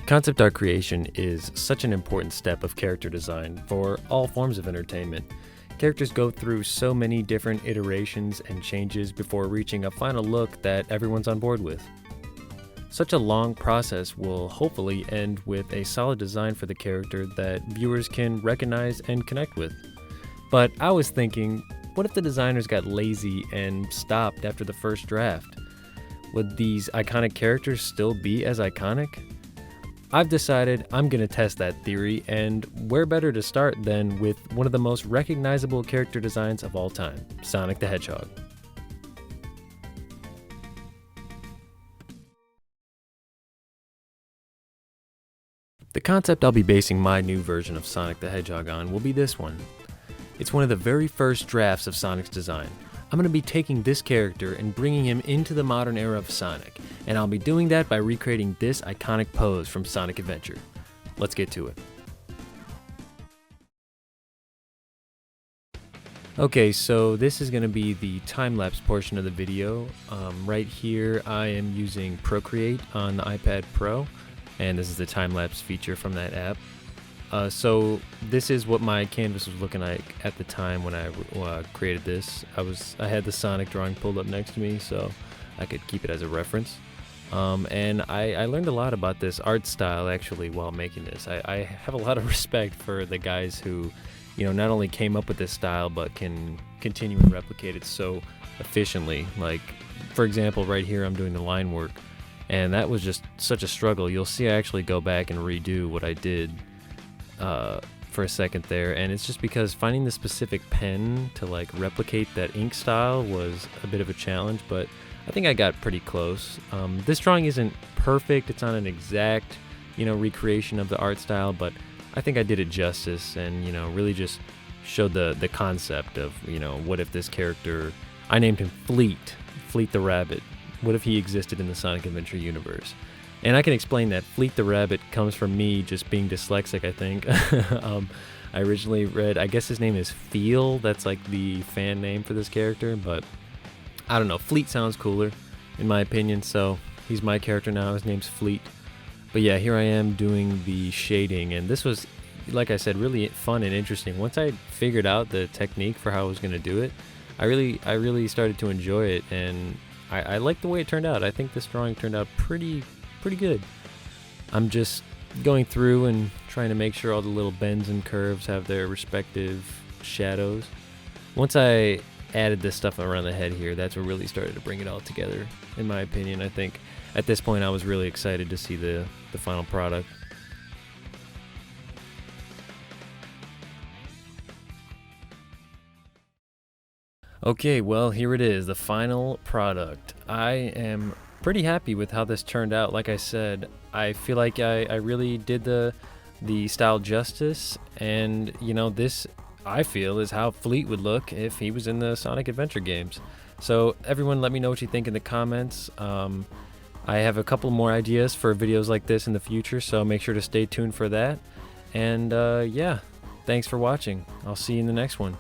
Concept art creation is such an important step of character design for all forms of entertainment. Characters go through so many different iterations and changes before reaching a final look that everyone's on board with. Such a long process will hopefully end with a solid design for the character that viewers can recognize and connect with. But I was thinking, what if the designers got lazy and stopped after the first draft? Would these iconic characters still be as iconic? I've decided I'm going to test that theory, and where better to start than with one of the most recognizable character designs of all time, Sonic the Hedgehog. The concept I'll be basing my new version of Sonic the Hedgehog on will be this one. It's one of the very first drafts of Sonic's design. I'm going to be taking this character and bringing him into the modern era of Sonic, and I'll be doing that by recreating this iconic pose from Sonic Adventure. Let's get to it. Okay, so this is going to be the time-lapse portion of the video. Right here I am using Procreate on the iPad Pro, and this is the time-lapse feature from that app. So this is what my canvas was looking like at the time when I created this. I had the Sonic drawing pulled up next to me so I could keep it as a reference. And I learned a lot about this art style actually while making this. I have a lot of respect for the guys who, not only came up with this style but can continue and replicate it so efficiently. Like, for example, right here I'm doing the line work, and that was just such a struggle. You'll see I actually go back and redo what I did for a second there, and it's just because finding the specific pen to replicate that ink style was a bit of a challenge, but I think I got pretty close. This drawing isn't perfect, it's not an exact recreation of the art style, but I think I did it justice and really just showed the concept of what if this character, I named him Fleet the Rabbit. What if he existed in the Sonic Adventure universe? And I can explain that Fleet the Rabbit comes from me just being dyslexic, I think. I originally read, I guess his name is Feel, that's like the fan name for this character, but I don't know, Fleet sounds cooler in my opinion, so he's my character now, his name's Fleet. But yeah, here I am doing the shading, and this was, like I said, really fun and interesting. Once I figured out the technique for how I was going to do it, I really started to enjoy it, and I like the way it turned out. I think this drawing turned out pretty good. I'm just going through and trying to make sure all the little bends and curves have their respective shadows. Once I added this stuff around the head here, that's what really started to bring it all together, in my opinion. I think at this point I was really excited to see the final product. Okay, well, here it is, the final product. I am pretty happy with how this turned out. Like I said, I feel like I really did the style justice, and this, I feel, is how Fleet would look if he was in the Sonic Adventure games. So everyone, let me know what you think in the comments. I have a couple more ideas for videos like this in the future, so make sure to stay tuned for that. And yeah, thanks for watching. I'll see you in the next one.